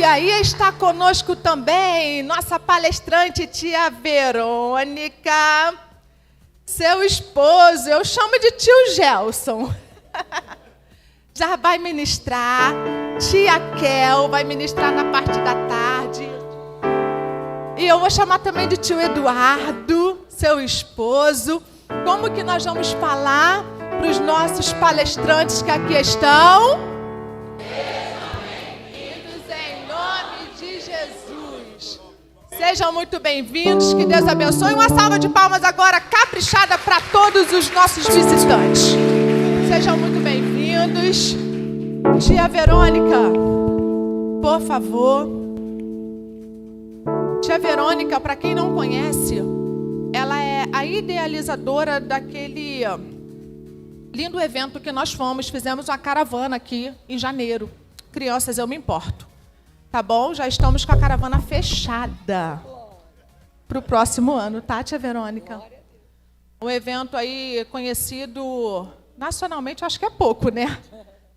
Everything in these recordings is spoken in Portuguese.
aí está conosco também nossa palestrante, tia Verônica, seu esposo, eu chamo de tio Gelson. Já vai ministrar, tia Kel vai ministrar na parte da tarde. E eu vou chamar também de tio Eduardo, seu esposo. Como que nós vamos falar para os nossos palestrantes que aqui estão? Sejam bem-vindos em nome de Jesus. Sejam muito bem-vindos, que Deus abençoe. Uma salva de palmas agora caprichada para todos os nossos visitantes. Sejam muito bem-vindos. Tia Verônica, por favor. Tia Verônica, para quem não conhece, ela é a idealizadora daquele lindo evento que nós fizemos uma caravana aqui em janeiro. Crianças, eu me importo. Tá bom? Já estamos com a caravana fechada para o próximo ano, tá, tia Verônica? Um evento aí conhecido nacionalmente, acho que é pouco, né?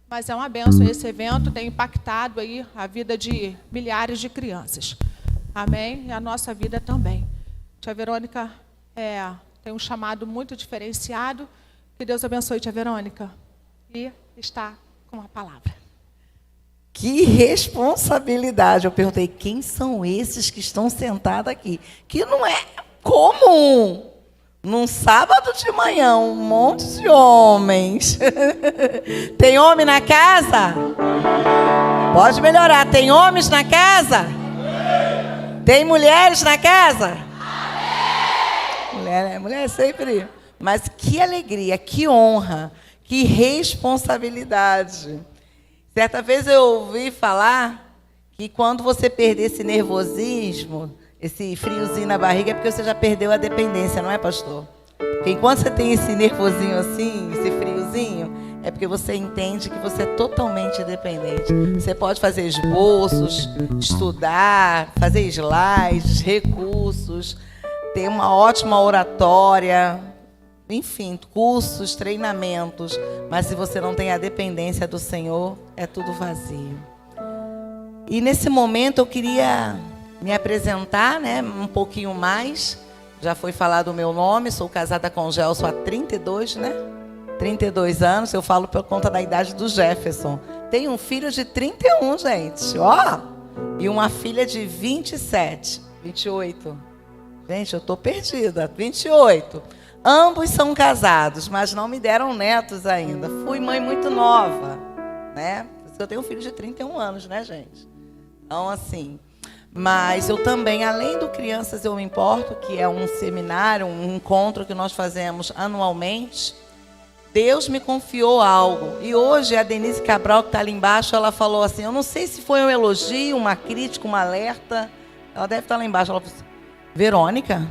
Mas é uma bênção esse evento, tem impactado aí a vida de milhares de crianças. Amém? E a nossa vida também. Tia Verônica tem um chamado muito diferenciado. Que Deus abençoe, tia Verônica. E está com a palavra. Que responsabilidade. Eu perguntei, quem são esses que estão sentados aqui? Que não é comum. Num sábado de manhã, um monte de homens. Tem homem na casa? Pode melhorar. Tem homens na casa? Tem mulheres na casa? Mulher sempre. Mas que alegria, que honra, que responsabilidade. Certa vez eu ouvi falar que quando você perder esse nervosismo, esse friozinho na barriga, é porque você já perdeu a dependência, não é, pastor? Porque enquanto você tem esse nervosinho assim, esse friozinho, é porque você entende que você é totalmente dependente. Você pode fazer esboços, estudar, fazer slides, recursos, ter uma ótima oratória, enfim, cursos, treinamentos. Mas se você não tem a dependência do Senhor, é tudo vazio. E nesse momento eu queria me apresentar, né, um pouquinho mais. Já foi falado o meu nome, sou casada com o Gelson há 32 anos, eu falo por conta da idade do Jefferson. Tenho um filho de 31, gente, ó, e uma filha de 28. Gente, eu tô perdida, 28. Ambos são casados, mas não me deram netos ainda. Fui mãe muito nova, né? Eu tenho um filho de 31 anos, né, gente? Então, assim, mas eu também, além do Crianças Eu Me Importo, que é um seminário, um encontro que nós fazemos anualmente, Deus me confiou algo. E hoje a Denise Cabral, que está ali embaixo, ela falou assim, eu não sei se foi um elogio, uma crítica, um alerta. Ela deve estar lá embaixo. Ela falou assim, Verônica,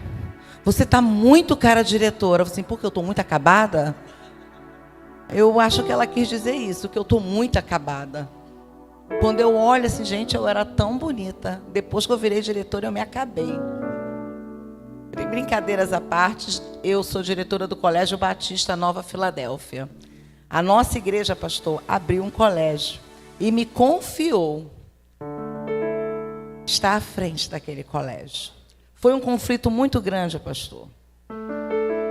você está muito cara diretora. Eu falei assim, porque eu estou muito acabada? Eu acho que ela quis dizer isso, que eu estou muito acabada. Quando eu olho assim, gente, eu era tão bonita. Depois que eu virei diretora, eu me acabei. Brincadeiras à parte, eu sou diretora do Colégio Batista Nova Filadélfia. A nossa igreja, pastor, abriu um colégio e me confiou estar à frente daquele colégio. Foi um conflito muito grande, pastor.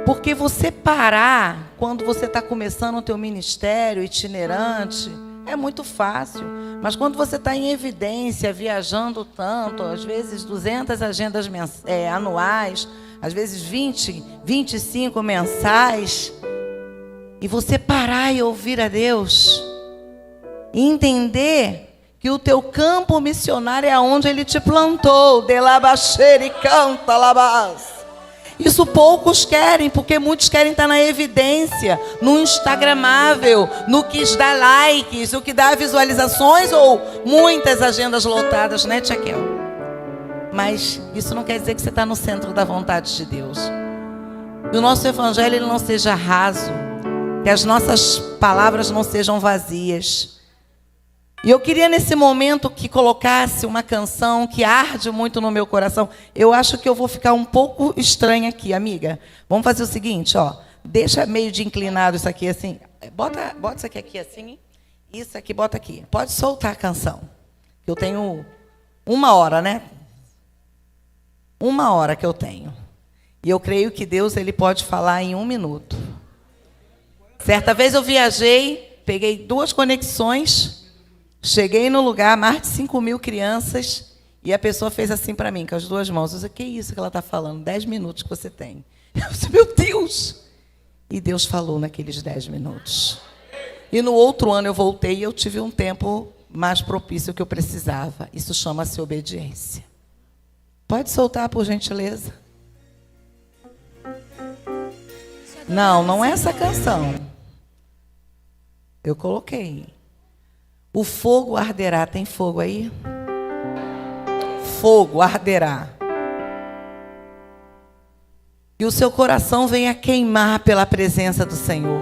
Porque você parar quando você está começando o teu ministério itinerante é muito fácil. Mas quando você está em evidência, viajando tanto, às vezes 200 agendas anuais, às vezes 20, 25 mensais, e você parar e ouvir a Deus, e entender que o teu campo missionário é onde Ele te plantou, de labaxer e canta labás. Isso poucos querem, porque muitos querem estar na evidência, no instagramável, no que dá likes, o que dá visualizações ou muitas agendas lotadas, né, tia Kel? Mas isso não quer dizer que você está no centro da vontade de Deus. Que o nosso evangelho ele não seja raso, que as nossas palavras não sejam vazias. E eu queria nesse momento que colocasse uma canção que arde muito no meu coração. Eu acho que eu vou ficar um pouco estranha aqui, amiga. Vamos fazer o seguinte, ó. Deixa meio de inclinado isso aqui assim. Bota isso aqui assim. Isso aqui, bota aqui. Pode soltar a canção. Eu tenho 1 hora, né? 1 hora que eu tenho. E eu creio que Deus, Ele pode falar em 1 minuto. Certa vez eu viajei, peguei 2 conexões, cheguei no lugar, mais de 5.000 crianças, e a pessoa fez assim para mim, com as 2 mãos. Eu disse, que isso que ela está falando? 10 minutos que você tem. Eu disse, meu Deus! E Deus falou naqueles 10 minutos. E no outro ano eu voltei e eu tive um tempo mais propício que eu precisava. Isso chama-se obediência. Pode soltar, por gentileza. Não, não é essa canção. Eu coloquei. O fogo arderá. Tem fogo aí? Fogo arderá. E o seu coração venha queimar pela presença do Senhor.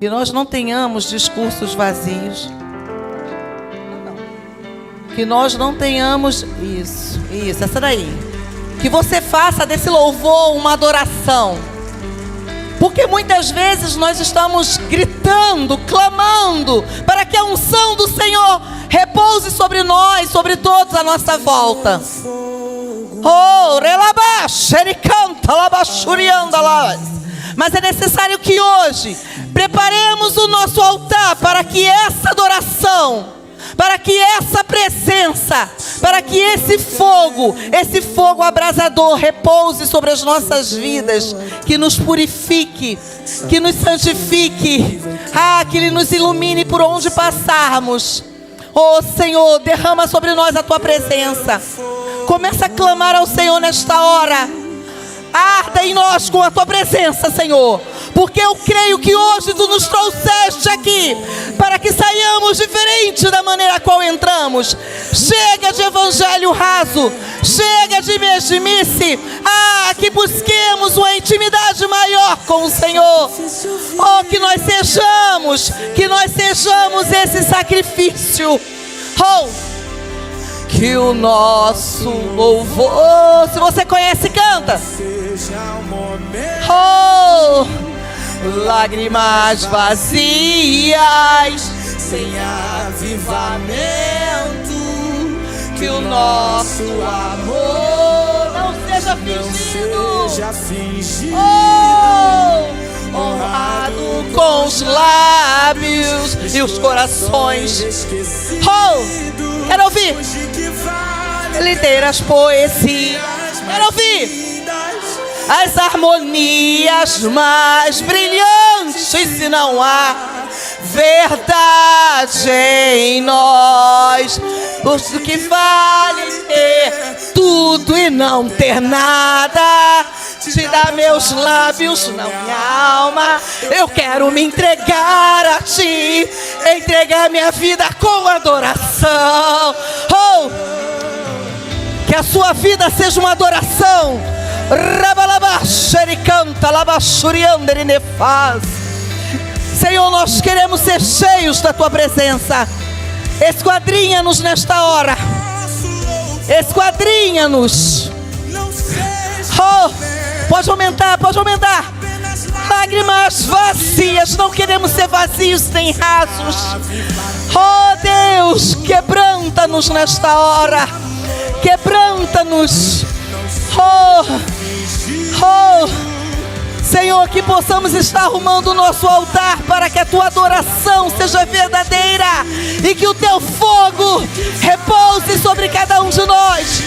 Que nós não tenhamos discursos vazios. Que nós não tenhamos... Isso, essa daí. Que você faça desse louvor uma adoração. Porque muitas vezes nós estamos gritando, clamando, para que a unção do Senhor repouse sobre nós, sobre todos à nossa volta. Oh, relabaxa, ele canta, labachurianda lá. Mas é necessário que hoje preparemos o nosso altar para que essa adoração, para que essa presença, para que esse fogo abrasador repouse sobre as nossas vidas, que nos purifique, que nos santifique, que Ele nos ilumine por onde passarmos. Oh Senhor, derrama sobre nós a Tua presença. Começa a clamar ao Senhor nesta hora. Arda em nós com a Tua presença, Senhor. Porque eu creio que hoje Tu nos trouxeste aqui para que saiamos diferente da maneira a qual entramos. Chega de evangelho raso. Chega de mesmice. Que busquemos uma intimidade maior com o Senhor. Oh, que nós sejamos esse sacrifício. Oh, que o nosso louvor, se você conhece, canta. Oh, lágrimas vazias, sem avivamento, que o nosso amor não seja fingido. Oh, honrado com os lábios e os corações. Oh, quero ouvir. Liteiras poesias. Quero ouvir. As harmonias mais brilhantes, se não há verdade em nós. O que vale ter tudo e não ter nada. Te dá meus lábios, não minha alma. Eu quero me entregar a Ti, entregar minha vida com adoração. Oh, que a sua vida seja uma adoração. Senhor, nós queremos ser cheios da Tua presença. Esquadrinha-nos nesta hora. Esquadrinha-nos. Oh, pode aumentar. Lágrimas vazias. Não queremos ser vazios nem rasos. Oh Deus, quebranta-nos nesta hora. Quebranta-nos. Senhor, que possamos estar arrumando o nosso altar para que a Tua adoração seja verdadeira e que o Teu fogo repouse sobre cada um de nós.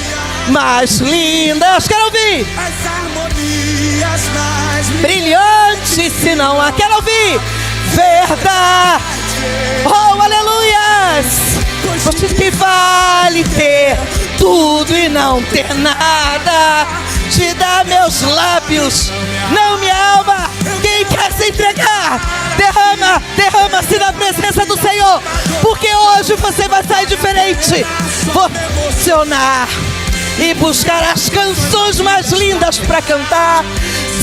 Mais lindas, quero ouvir. As harmonias mais brilhantes, se não há, quero ouvir. Verdade. Oh, aleluias. Pois que vale ter tudo e não ter nada. Te dá meus lábios, não minha alma. Quem quer se entregar, derrama-se na presença do Senhor. Porque hoje você vai sair diferente. Vou emocionar e buscar as canções mais lindas para cantar.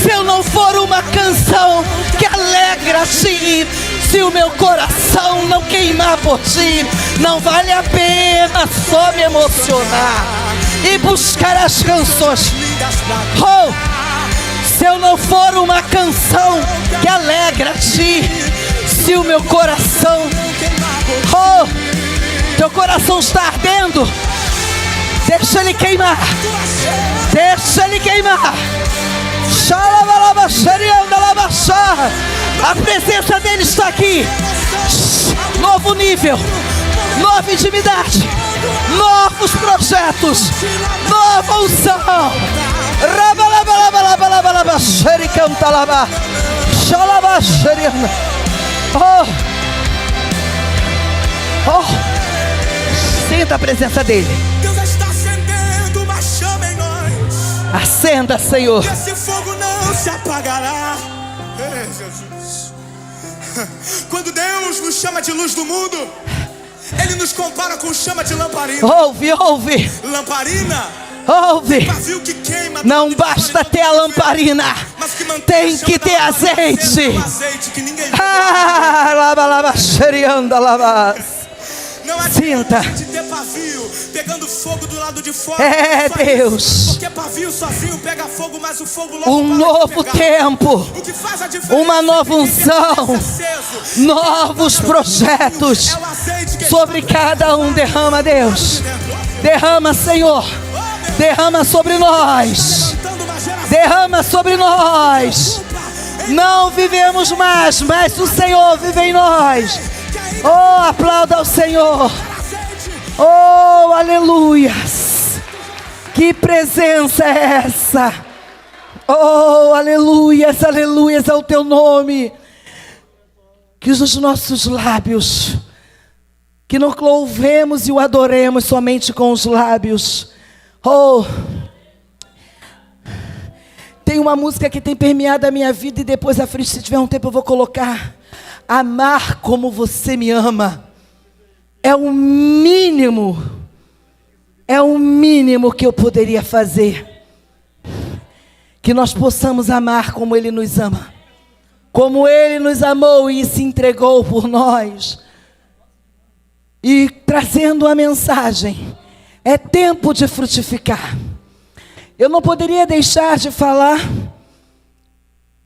Se eu não for uma canção que alegra a Ti, se o meu coração não queimar por Ti, não vale a pena só me emocionar e buscar as canções. Oh, se eu não for uma canção que alegra a Ti, se o meu coração, oh, teu coração está ardendo, Deixa ele queimar. Deixa ele queimar. A presença dele está aqui. Novo nível, nova intimidade, novos projetos, nova unção. Sinta a presença dele. Deus está acendendo uma chama em nós. Acenda, Senhor. E esse fogo não se apagará. Jesus. Quando Deus nos chama de luz do mundo, Ele nos compara com chama de lamparina. Ouve, ouve. Lamparina. Ouve. Pavio que queima. Não basta ter a lamparina, tem que ter azeite. Que ninguém não Sinta. adianta ter pavio pegando fogo do lado de fora. É Deus. Porque pavio sozinho pega fogo, mas o fogo logo Um novo tempo, O que faz a diferença uma nova é que unção, permanece aceso. novos projetos É o azeite que sobre cada um. Derrama, Deus. Derrama, Senhor. Derrama sobre nós. Derrama sobre nós. Não vivemos mais, mas o Senhor vive em nós. Oh, aplauda ao Senhor. Oh, aleluias. Que presença é essa? Oh, aleluias, aleluias ao teu nome. Que os nossos lábios, que nós louvemos e o adoremos somente com os lábios. Oh, tem uma música que tem permeado a minha vida e depois à frente, se tiver um tempo, eu vou colocar. Amar como você me ama. É o mínimo que eu poderia fazer. Que nós possamos amar como Ele nos ama. Como Ele nos amou e se entregou por nós. E trazendo a mensagem. É tempo de frutificar. Eu não poderia deixar de falar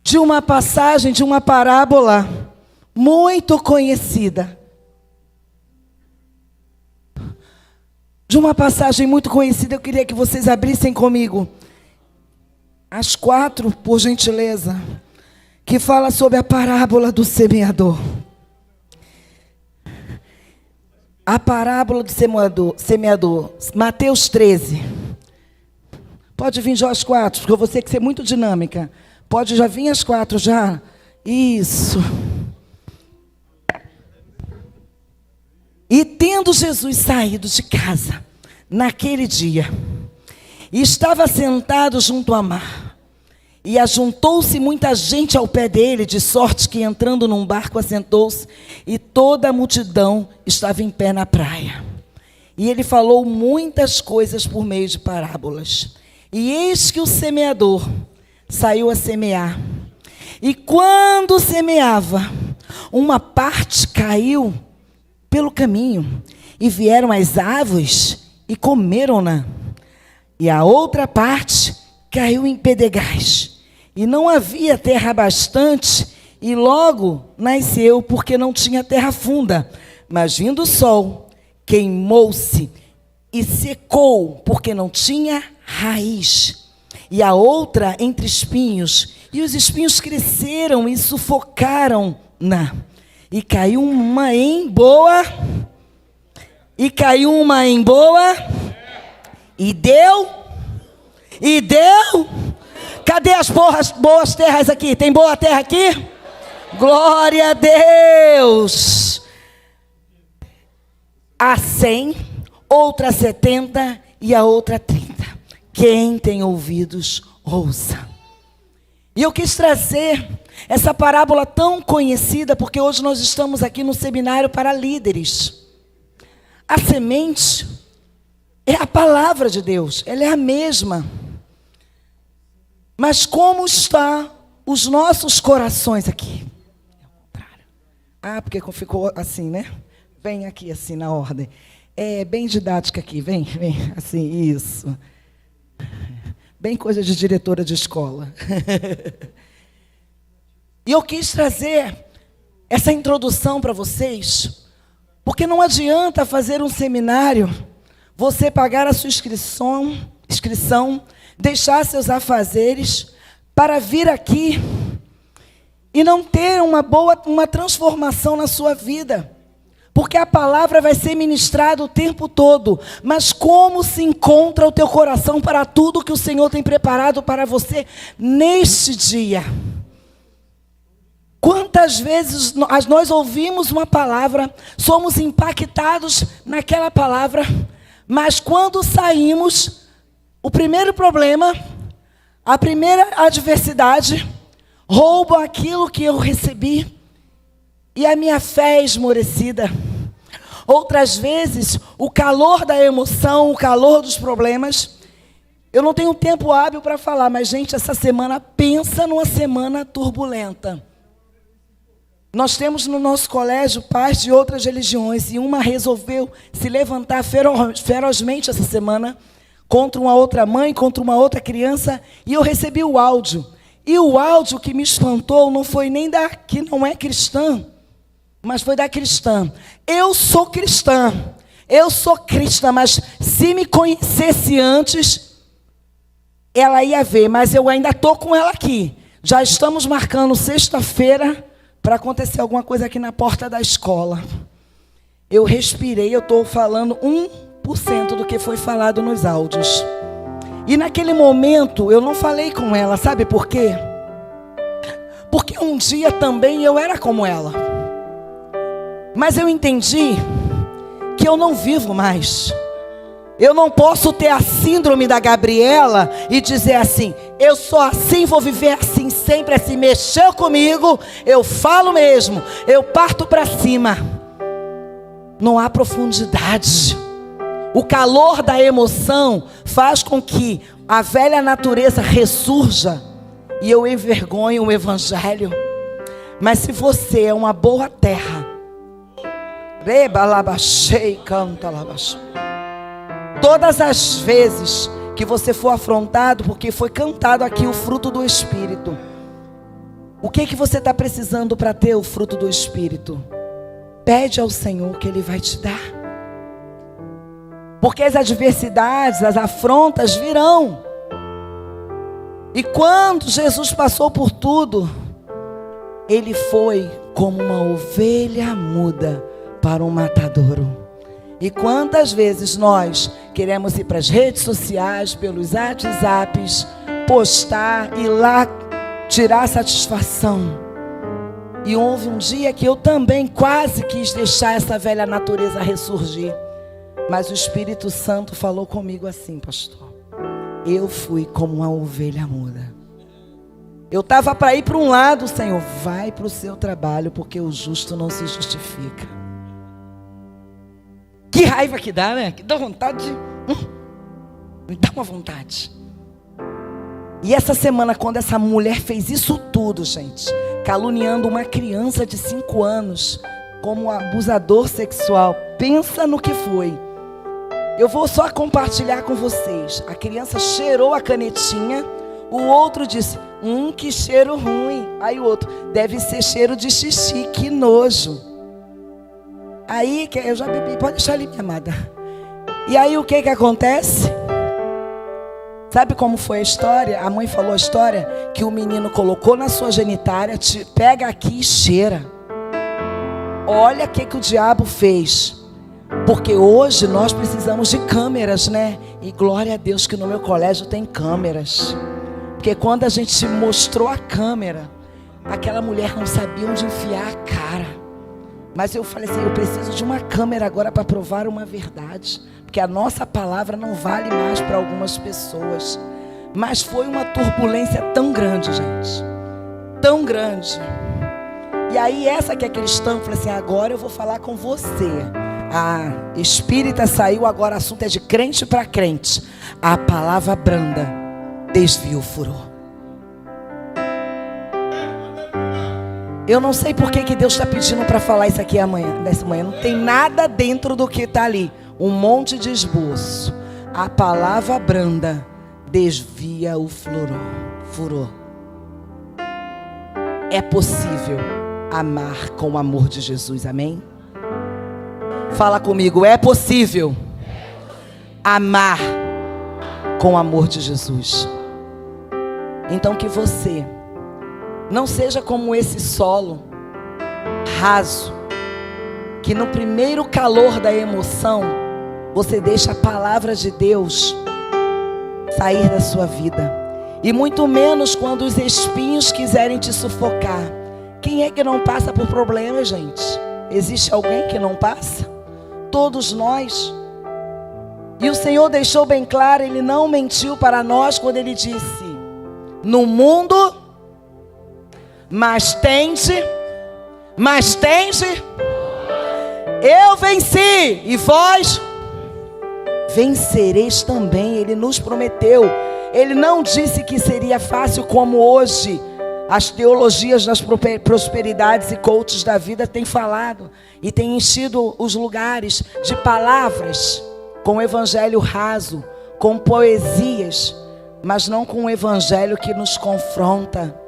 de uma passagem, de uma parábola muito conhecida. De uma passagem muito conhecida, eu queria que vocês abrissem comigo. As 4, por gentileza. Que fala sobre a parábola do semeador. A parábola do semeador. Mateus 13. Pode vir já as 4, porque eu vou ter que ser muito dinâmica. Pode já vir as 4 já. Isso. E tendo Jesus saído de casa, naquele dia, e estava sentado junto ao mar, e ajuntou-se muita gente ao pé dele, de sorte que entrando num barco assentou-se, e toda a multidão estava em pé na praia. E ele falou muitas coisas por meio de parábolas. E eis que o semeador saiu a semear. E quando semeava, uma parte caiu pelo caminho, e vieram as aves e comeram-na. E a outra parte caiu em pedregais, e não havia terra bastante, e logo nasceu, porque não tinha terra funda. Mas vindo o sol, queimou-se e secou, porque não tinha raiz. E a outra entre espinhos, e os espinhos cresceram e sufocaram-na. E caiu uma em boa. E caiu uma em boa. E deu. E deu. Cadê as boas terras aqui? Tem boa terra aqui? Glória a Deus. A 100, outra 70 e a outra 30. Quem tem ouvidos, ouça. E eu quis trazer essa parábola tão conhecida, porque hoje nós estamos aqui no seminário para líderes. A semente é a palavra de Deus, ela é a mesma. Mas como estão os nossos corações aqui? Ah, porque ficou assim, né? Vem aqui assim na ordem. É bem didática aqui, vem, assim, isso. Bem coisa de diretora de escola. E eu quis trazer essa introdução para vocês, porque não adianta fazer um seminário você pagar a sua inscrição, deixar seus afazeres para vir aqui e não ter uma transformação na sua vida. Porque a palavra vai ser ministrada o tempo todo. Mas como se encontra o teu coração para tudo que o Senhor tem preparado para você neste dia? Quantas vezes nós ouvimos uma palavra, somos impactados naquela palavra, mas quando saímos, o primeiro problema, a primeira adversidade, roubam aquilo que eu recebi e a minha fé é esmorecida. Outras vezes, o calor da emoção, o calor dos problemas. Eu não tenho tempo hábil para falar, mas, gente, essa semana, pensa numa semana turbulenta. Nós temos no nosso colégio pais de outras religiões e uma resolveu se levantar ferozmente essa semana contra uma outra mãe, contra uma outra criança, e eu recebi o áudio. E o áudio que me espantou não foi nem da que não é cristã, mas foi da cristã. Eu sou cristã, mas se me conhecesse antes, ela ia ver, mas eu ainda estou com ela aqui. Já estamos marcando sexta-feira para acontecer alguma coisa aqui na porta da escola. Eu respirei, eu estou falando 1% do que foi falado nos áudios. E naquele momento eu não falei com ela, sabe por quê? Porque um dia também eu era como ela. Mas eu entendi que eu não vivo mais. Eu não posso ter a síndrome da Gabriela e dizer assim, eu sou assim, vou viver assim, sempre assim. Mexeu comigo, eu falo mesmo, eu parto para cima. Não há profundidade. O calor da emoção faz com que a velha natureza ressurja e eu envergonho o evangelho. Mas se você é uma boa terra, todas as vezes que você for afrontado, porque foi cantado aqui o fruto do Espírito, o que você está precisando para ter o fruto do Espírito? Pede ao Senhor que Ele vai te dar. Porque as adversidades, as afrontas virão. E quando Jesus passou por tudo, Ele foi como uma ovelha muda para um matadouro. E quantas vezes nós queremos ir para as redes sociais, pelos WhatsApps, postar e lá tirar satisfação. E houve um dia que eu também quase quis deixar essa velha natureza ressurgir. Mas o Espírito Santo falou comigo assim, pastor. Eu fui como uma ovelha muda. Eu estava para ir para um lado, Senhor, vai para o seu trabalho, porque o justo não se justifica. Que raiva que dá, né? Que dá vontade de... Me dá uma vontade. E essa semana, quando essa mulher fez isso tudo, gente, caluniando uma criança de 5 anos como um abusador sexual, pensa no que foi. Eu vou só compartilhar com vocês. A criança cheirou a canetinha, o outro disse, que cheiro ruim. Aí o outro, deve ser cheiro de xixi, que nojo. Aí, eu já bebi, pode deixar ali, minha amada. E aí o que acontece? Sabe como foi a história? A mãe falou a história que o menino colocou na sua genitália, pega aqui e cheira. Olha o que o diabo fez. Porque hoje nós precisamos de câmeras, né? E glória a Deus que no meu colégio tem câmeras. Porque quando a gente mostrou a câmera, aquela mulher não sabia onde enfiar a cara. Mas eu falei assim, eu preciso de uma câmera agora para provar uma verdade. Porque a nossa palavra não vale mais para algumas pessoas. Mas foi uma turbulência tão grande, gente. Tão grande. E aí essa que é cristã, eu falei assim, agora eu vou falar com você. A espírita saiu, agora o assunto é de crente para crente. A palavra branda desvia o furor. Eu não sei por que Deus está pedindo para falar isso aqui nessa manhã. Não tem nada dentro do que está ali. Um monte de esboço. A palavra branda desvia o furor. É possível amar com o amor de Jesus, amém? Fala comigo, é possível amar com o amor de Jesus. Então que você não seja como esse solo raso, que no primeiro calor da emoção, você deixa a palavra de Deus sair da sua vida. E muito menos quando os espinhos quiserem te sufocar. Quem é que não passa por problemas, gente? Existe alguém que não passa? Todos nós. E o Senhor deixou bem claro, Ele não mentiu para nós quando Ele disse: no mundo, mas tende, eu venci, e vós vencereis também. Ele nos prometeu. Ele não disse que seria fácil como hoje as teologias das prosperidades e coaches da vida têm falado e têm enchido os lugares de palavras com o evangelho raso, com poesias, mas não com o evangelho que nos confronta.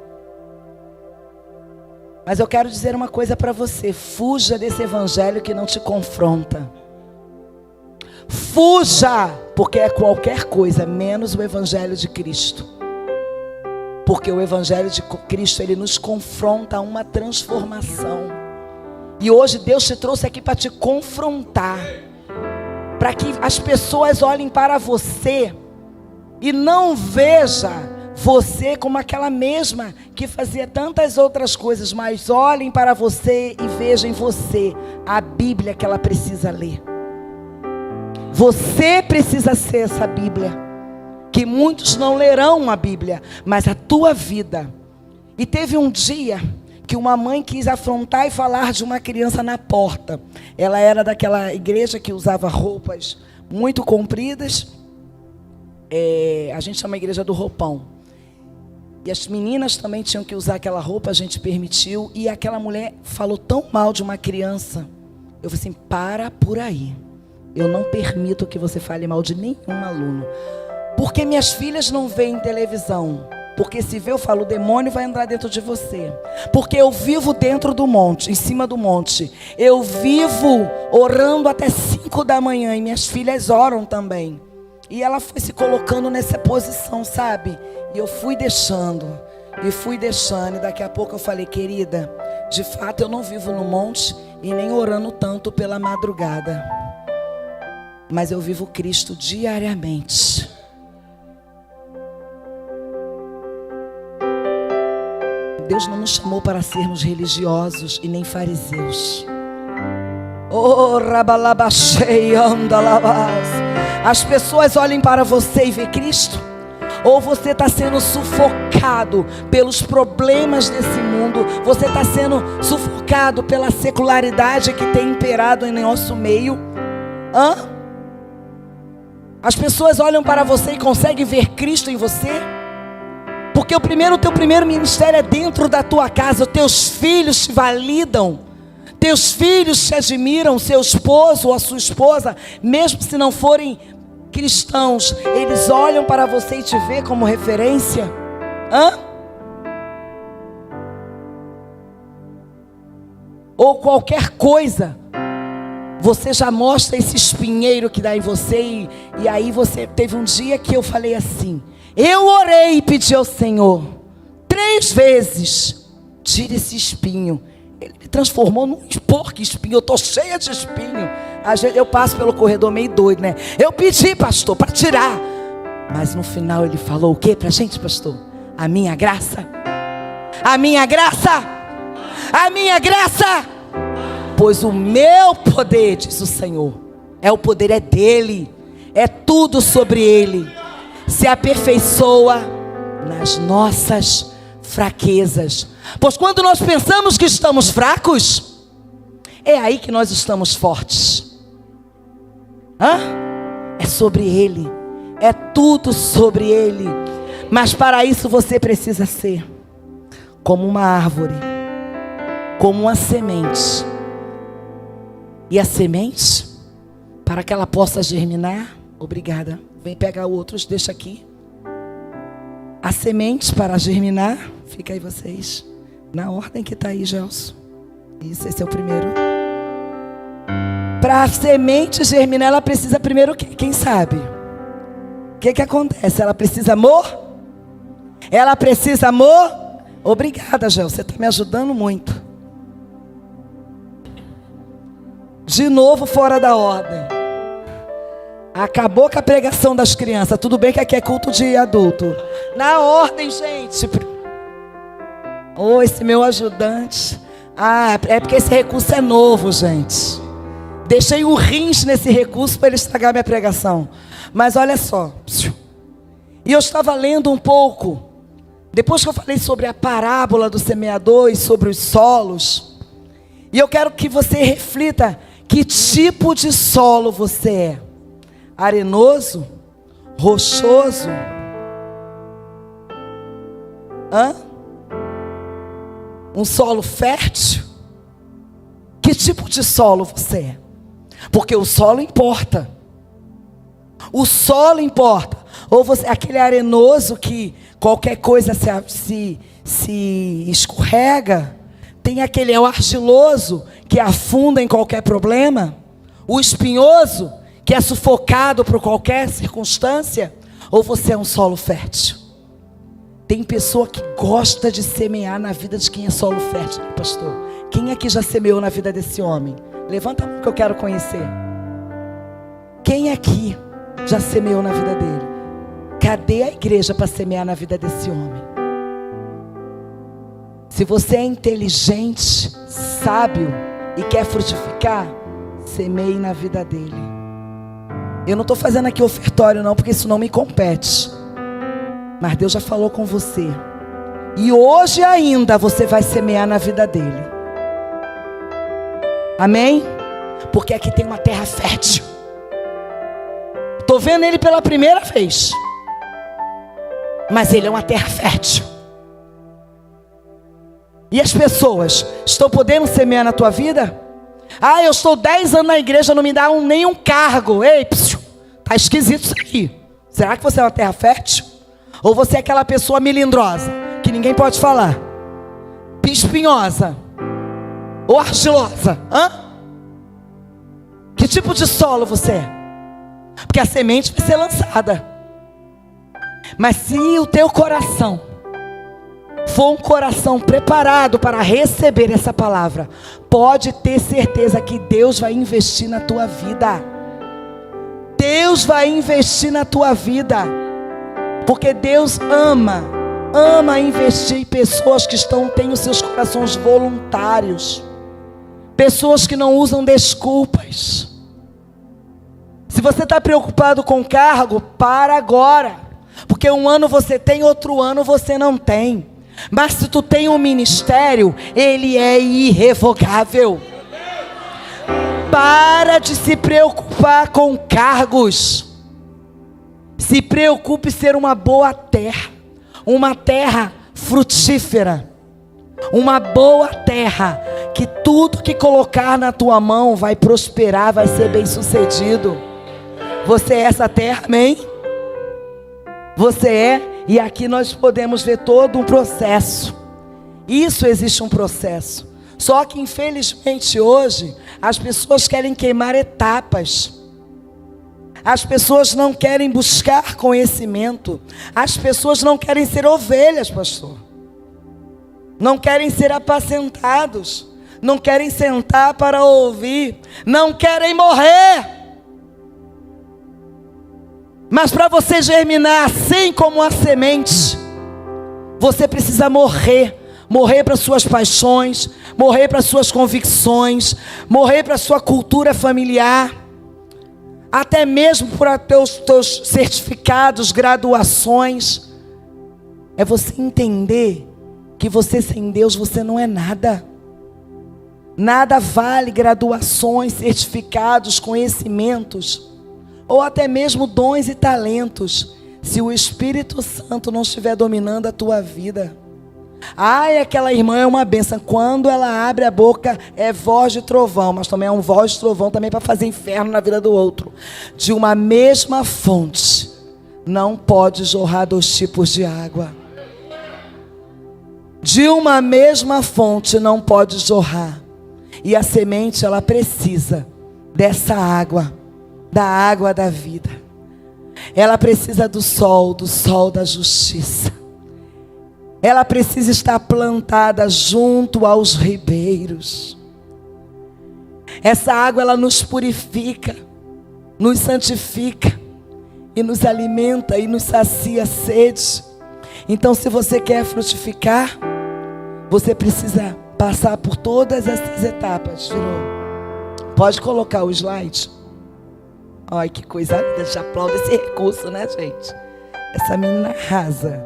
Mas eu quero dizer uma coisa para você: fuja desse evangelho que não te confronta. Fuja, porque é qualquer coisa menos o evangelho de Cristo. Porque o evangelho de Cristo, ele nos confronta a uma transformação. E hoje Deus te trouxe aqui para te confrontar, para que as pessoas olhem para você e não veja você como aquela mesma que fazia tantas outras coisas, mas olhem para você e vejam em você a Bíblia que ela precisa ler. Você precisa ser essa Bíblia, que muitos não lerão a Bíblia, mas a tua vida. E teve um dia que uma mãe quis afrontar e falar de uma criança na porta. Ela era daquela igreja que usava roupas muito compridas. A gente chama a igreja do roupão. E as meninas também tinham que usar aquela roupa, a gente permitiu. E aquela mulher falou tão mal de uma criança. Eu falei assim: para por aí. Eu não permito que você fale mal de nenhum aluno. Porque minhas filhas não veem televisão. Porque se vê, eu falo, o demônio vai entrar dentro de você. Porque eu vivo dentro do monte, em cima do monte. Eu vivo orando até 5 da manhã. E minhas filhas oram também. E ela foi se colocando nessa posição, sabe? E eu fui deixando. E daqui a pouco eu falei: querida, de fato eu não vivo no monte e nem orando tanto pela madrugada. Mas eu vivo Cristo diariamente. Deus não nos chamou para sermos religiosos e nem fariseus. Oh, rabalabachei, andalabás. As pessoas olhem para você e vê Cristo? Ou você está sendo sufocado pelos problemas desse mundo? Você está sendo sufocado pela secularidade que tem imperado em nosso meio? As pessoas olham para você e conseguem ver Cristo em você? Porque o teu primeiro ministério é dentro da tua casa. Os teus filhos te validam. Teus filhos te admiram. Seu esposo ou a sua esposa, mesmo se não forem cristãos, eles olham para você e te vê como referência. Ou qualquer coisa, você já mostra esse espinheiro que dá em você. E aí você teve um dia que eu falei assim: eu orei e pedi ao Senhor 3 vezes: tira esse espinho. Ele me transformou num porco espinho. Eu estou cheia de espinho. Às vezes eu passo pelo corredor meio doido, né? Eu pedi, pastor, para tirar. Mas no final ele falou o quê pra gente, pastor? A minha graça. A minha graça. A minha graça. Pois o meu poder, diz o Senhor, o poder é dele. É tudo sobre ele. Se aperfeiçoa nas nossas fraquezas. Pois quando nós pensamos que estamos fracos, é aí que nós estamos fortes. É sobre ele. É tudo sobre ele. Mas para isso você precisa ser como uma árvore, como uma semente. E a semente, para que ela possa germinar, obrigada, vem pegar outros, deixa aqui. A semente para germinar, fica aí vocês, na ordem que está aí, Gelson. Isso, esse é o primeiro. Para a semente germinar, ela precisa primeiro o quê? Quem sabe? O que acontece? Ela precisa amor? Ela precisa amor? Obrigada, Gel, você está me ajudando muito. De novo fora da ordem. Acabou com a pregação das crianças. Tudo bem que aqui é culto de adulto. Na ordem, gente. Oh, esse meu ajudante. Ah, é porque esse recurso é novo, gente. Deixei um rins nesse recurso para ele estragar minha pregação. Mas olha só. E eu estava lendo um pouco. Depois que eu falei sobre a parábola do semeador e sobre os solos. E eu quero que você reflita que tipo de solo você é. Arenoso? Rochoso? Um solo fértil? Que tipo de solo você é? Porque o solo importa. O solo importa. Ou você é aquele arenoso que qualquer coisa se escorrega. Tem aquele o argiloso que afunda em qualquer problema. O espinhoso que é sufocado por qualquer circunstância. Ou você é um solo fértil? Tem pessoa que gosta de semear na vida de quem é solo fértil, né, pastor? Quem aqui já semeou na vida desse homem? Levanta a mão que eu quero conhecer. Quem aqui já semeou na vida dele? Cadê a igreja para semear na vida desse homem? Se você é inteligente, sábio e quer frutificar, semeie na vida dele. Eu não estou fazendo aqui ofertório não, porque isso não me compete. Mas Deus já falou com você. E hoje ainda você vai semear na vida dele. Amém? Porque aqui tem uma terra fértil. Estou vendo ele pela primeira vez. Mas ele é uma terra fértil. E as pessoas estão podendo semear na tua vida? Ah, eu estou 10 anos na igreja, não me dá nenhum cargo. Ei, tá esquisito isso aqui. Será que você é uma terra fértil? Ou você é aquela pessoa melindrosa, que ninguém pode falar? Espinhosa? Ou argilosa? Que tipo de solo você é? Porque a semente vai ser lançada. Mas se o teu coração for um coração preparado para receber essa palavra, pode ter certeza que Deus vai investir na tua vida. Deus vai investir na tua vida. Porque Deus ama investir em pessoas que têm os seus corações voluntários. Pessoas que não usam desculpas. Se você está preocupado com cargo, para agora. Porque um ano você tem, outro ano você não tem. Mas se tu tem um ministério, ele é irrevogável. Para de se preocupar com cargos. Se preocupe em ser uma boa terra. Uma terra frutífera. Uma boa terra. Que tudo que colocar na tua mão vai prosperar, vai ser bem sucedido. Você é essa terra, amém? Você é. E aqui nós podemos ver todo um processo. Isso existe um processo. Só que infelizmente hoje as pessoas querem queimar etapas. As pessoas não querem buscar conhecimento. As pessoas não querem ser ovelhas, pastor. Não querem ser apacentados. Não querem sentar para ouvir. Não querem morrer. Mas para você germinar assim como a semente, você precisa morrer. Morrer para suas paixões, morrer para suas convicções, morrer para sua cultura familiar, até mesmo para teus certificados, graduações. É você entender que você sem Deus, você não é nada. Nada vale graduações, certificados, conhecimentos, ou até mesmo dons e talentos, se o Espírito Santo não estiver dominando a tua vida. Ai, aquela irmã é uma bênção. Quando ela abre a boca é voz de trovão. Mas também é um voz de trovão também para fazer inferno na vida do outro. De uma mesma fonte não pode jorrar 2 tipos de água. De uma mesma fonte não pode jorrar. E a semente, ela precisa dessa água, da água da vida. Ela precisa do sol da justiça. Ela precisa estar plantada junto aos ribeiros. Essa água, ela nos purifica, nos santifica e nos alimenta e nos sacia a sede. Então, se você quer frutificar, você precisa passar por todas essas etapas. Virou? Pode colocar o slide. Olha que coisa linda, já aplaudo esse recurso, né, gente? Essa menina arrasa.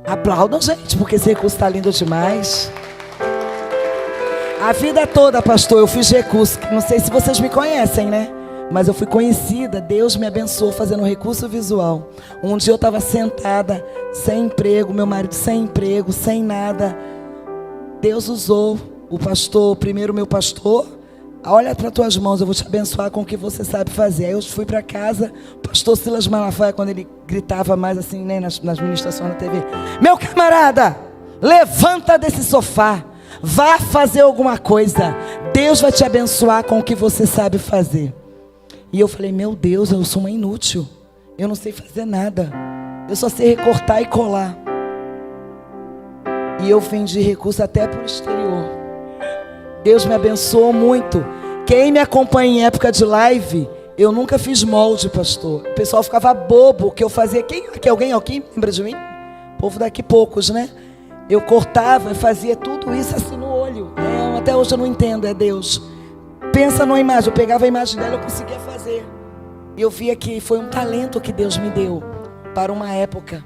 Aplaudam, gente, porque esse recurso está lindo demais. A vida toda, pastor, eu fiz recurso. Não sei se vocês me conhecem, né? Mas eu fui conhecida, Deus me abençoou fazendo recurso visual. Um dia eu estava sentada, sem emprego, meu marido sem emprego, sem nada. Deus usou o pastor, primeiro meu pastor. Olha para tuas mãos, eu vou te abençoar com o que você sabe fazer. Aí eu fui para casa, o pastor Silas Malafaia, quando ele gritava mais assim, né, nas ministrações na TV: meu camarada, levanta desse sofá, vá fazer alguma coisa. Deus vai te abençoar com o que você sabe fazer. E eu falei: meu Deus, eu sou uma inútil, eu não sei fazer nada, eu só sei recortar e colar. E eu vendi recurso até para o exterior. Deus me abençoou muito. Quem me acompanha em época de live, eu nunca fiz molde, pastor. O pessoal ficava bobo que eu fazia. Alguém aqui lembra de mim? O povo daqui poucos, né? Eu cortava e fazia tudo isso assim no olho. Até hoje eu não entendo, é Deus. Pensa numa imagem, eu pegava a imagem dela, eu conseguia fazer. E eu via que foi um talento que Deus me deu para uma época.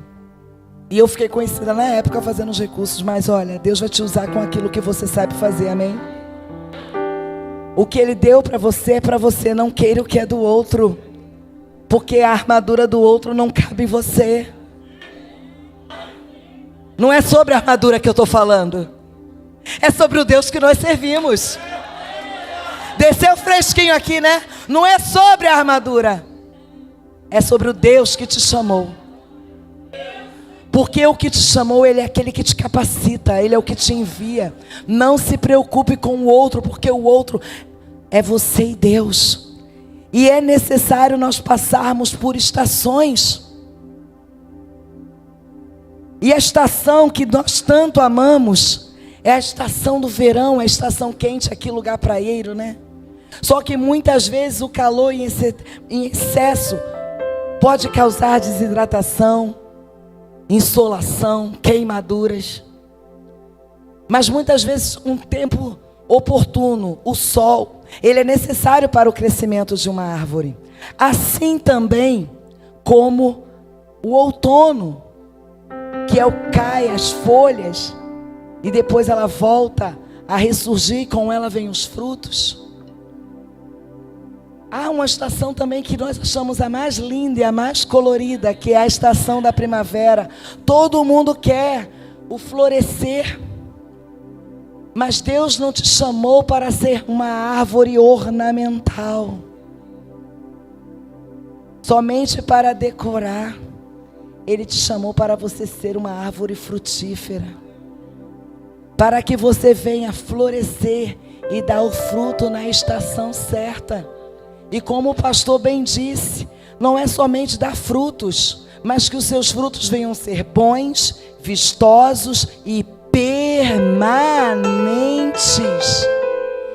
E eu fiquei conhecida na época fazendo os recursos. Mas olha, Deus vai te usar com aquilo que você sabe fazer, amém? O que Ele deu para você é para você. Não queira o que é do outro, porque a armadura do outro não cabe em você. Não é sobre a armadura que eu estou falando, é sobre o Deus que nós servimos. Desceu fresquinho aqui, né? Não é sobre a armadura, é sobre o Deus que te chamou. Porque o que te chamou, Ele é aquele que te capacita, Ele é o que te envia. Não se preocupe com o outro, porque o outro é você e Deus. E é necessário nós passarmos por estações. E a estação que nós tanto amamos é a estação do verão, é a estação quente, aqui lugar praieiro, né? Só que muitas vezes o calor em excesso pode causar desidratação, insolação, queimaduras. Mas muitas vezes um tempo oportuno, o sol, ele é necessário para o crescimento de uma árvore. Assim também como o outono, que é o cai as folhas e depois ela volta a ressurgir, com ela vem os frutos. Há uma estação também que nós achamos a mais linda e a mais colorida, que é a estação da primavera. Todo mundo quer o florescer, mas Deus não te chamou para ser uma árvore ornamental, somente para decorar. Ele te chamou para você ser uma árvore frutífera, para que você venha florescer e dar o fruto na estação certa. E como o pastor bem disse, não é somente dar frutos, mas que os seus frutos venham ser bons, vistosos e permanentes.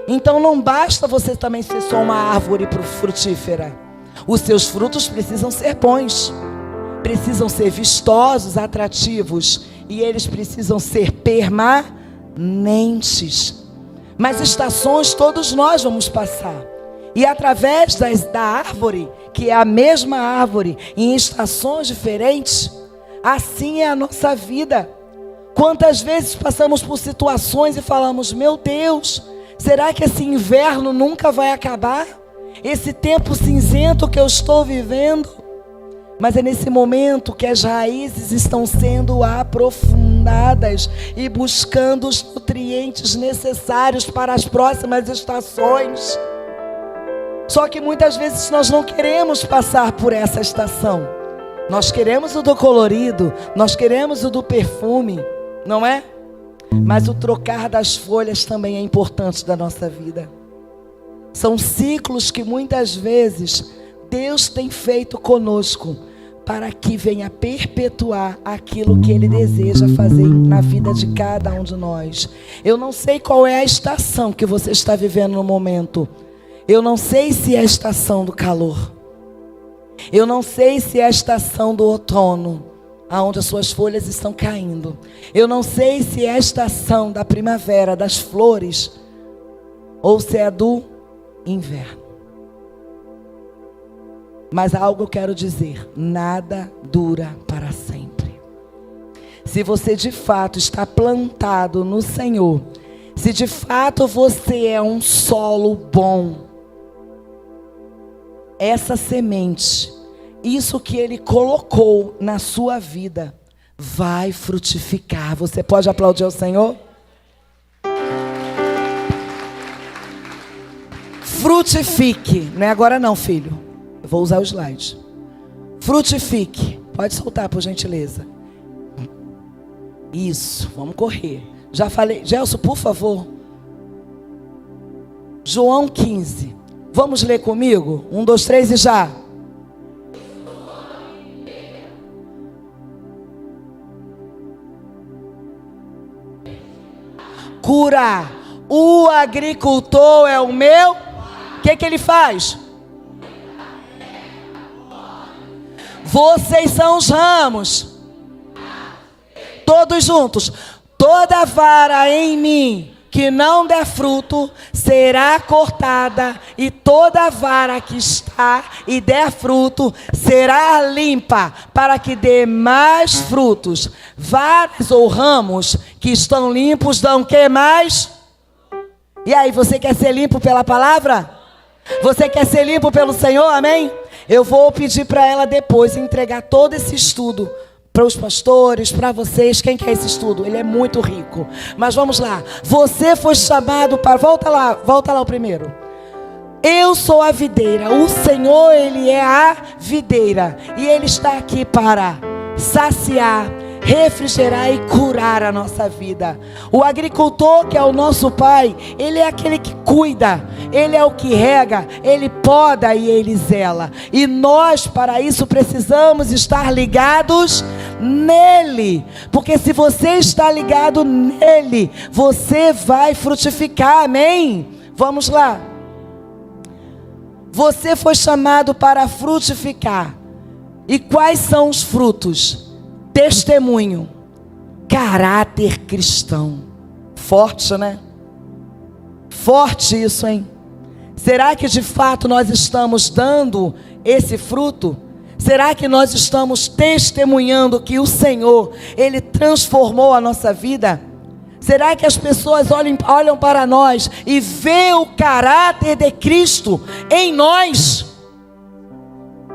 Então não basta você também ser só uma árvore frutífera. Os seus frutos precisam ser bons, precisam ser vistosos, atrativos, e eles precisam ser permanentes. Mas estações todos nós vamos passar. E através da árvore, que é a mesma árvore, em estações diferentes, assim é a nossa vida. Quantas vezes passamos por situações e falamos: meu Deus, será que esse inverno nunca vai acabar? Esse tempo cinzento que eu estou vivendo? Mas é nesse momento que as raízes estão sendo aprofundadas e buscando os nutrientes necessários para as próximas estações. Só que muitas vezes nós não queremos passar por essa estação. Nós queremos o do colorido, nós queremos o do perfume, não é? Mas o trocar das folhas também é importante da nossa vida. São ciclos que muitas vezes Deus tem feito conosco para que venha perpetuar aquilo que Ele deseja fazer na vida de cada um de nós. Eu não sei qual é a estação que você está vivendo no momento. Eu não sei se é a estação do calor. Eu não sei se é a estação do outono, aonde as suas folhas estão caindo. Eu não sei se é a estação da primavera, das flores, ou se é do inverno. Mas algo eu quero dizer: nada dura para sempre. Se você de fato está plantado no Senhor, se de fato você é um solo bom, essa semente, isso que Ele colocou na sua vida, vai frutificar. Você pode aplaudir ao Senhor? Frutifique. Não é agora não, filho. Eu vou usar o slide. Frutifique. Pode soltar, por gentileza. Isso, vamos correr. Já falei. Gelson, por favor. João 15. Vamos ler comigo? 1, 2, 3 e já. Curar. O agricultor é o meu. O que ele faz? Vocês são os ramos. Todos juntos. Toda vara em mim que não der fruto será cortada, e toda vara que está e der fruto será limpa, para que dê mais frutos. Varas ou ramos que estão limpos dão o que mais? E aí, você quer ser limpo pela palavra? Você quer ser limpo pelo Senhor? Amém? Eu vou pedir para ela depois entregar todo esse estudo para os pastores, para vocês. Quem quer esse estudo? Ele é muito rico. Mas vamos lá. Você foi chamado para... Volta lá o primeiro. Eu sou a videira. O Senhor, Ele é a videira. E Ele está aqui para saciar, refrigerar e curar a nossa vida. O agricultor, que é o nosso pai, ele é aquele que cuida, ele é o que rega, ele poda e ele zela. E nós, para isso, precisamos estar ligados nele. Porque se você está ligado nele, você vai frutificar, amém? Vamos lá. Você foi chamado para frutificar. E quais são os frutos? Testemunho, caráter cristão. Forte, né? Forte isso, hein? Será que de fato nós estamos dando esse fruto? Será que nós estamos testemunhando que o Senhor, Ele transformou a nossa vida? Será que as pessoas olham para nós e vê o caráter de Cristo em nós?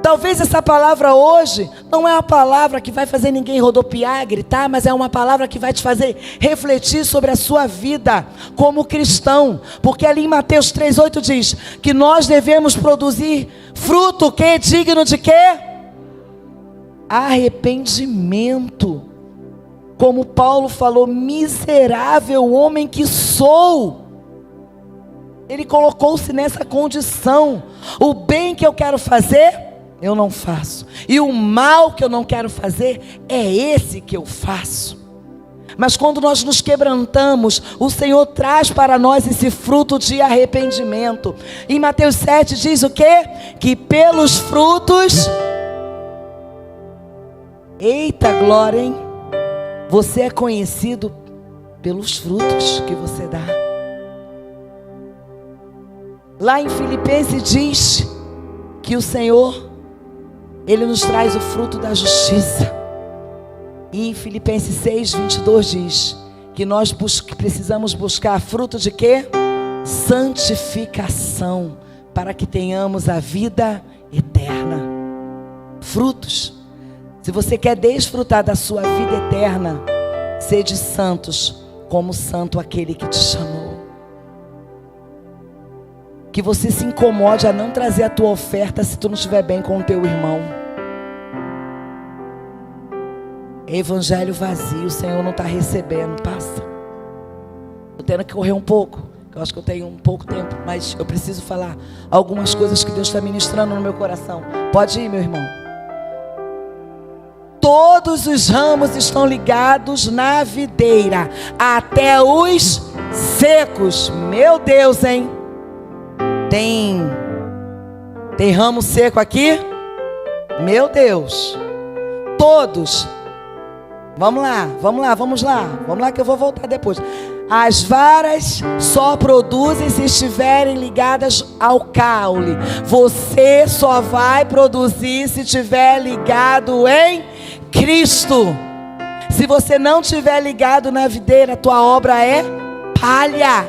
Talvez essa palavra hoje não é uma palavra que vai fazer ninguém rodopiar, gritar, mas é uma palavra que vai te fazer refletir sobre a sua vida como cristão. Porque ali em Mateus 3,8 diz que nós devemos produzir fruto que é digno de quê? Arrependimento. Como Paulo falou, miserável homem que sou. Ele colocou-se nessa condição. O bem que eu quero fazer, eu não faço. E o mal que eu não quero fazer, é esse que eu faço. Mas quando nós nos quebrantamos, o Senhor traz para nós esse fruto de arrependimento. Em Mateus 7 diz o quê? Que pelos frutos... Eita glória, hein? Você é conhecido pelos frutos que você dá. Lá em Filipenses diz que o Senhor, Ele nos traz o fruto da justiça. E em Filipenses 6:22 diz que nós precisamos buscar fruto de quê? Santificação, para que tenhamos a vida eterna. Frutos. Se você quer desfrutar da sua vida eterna, sede santos, como santo aquele que te chamou. Que você se incomode a não trazer a tua oferta se tu não estiver bem com o teu irmão. Evangelho vazio, o Senhor não está recebendo. Passa. Estou tendo que correr um pouco. Eu acho que eu tenho um pouco tempo, mas eu preciso falar algumas coisas que Deus está ministrando no meu coração. Pode ir, meu irmão. Todos os ramos estão ligados na videira, até os secos. Meu Deus, hein? Tem ramo seco aqui? Meu Deus. Todos. Vamos lá que eu vou voltar depois. As varas só produzem se estiverem ligadas ao caule. Você só vai produzir se estiver ligado em Cristo. Se você não estiver ligado na videira, tua obra é palha.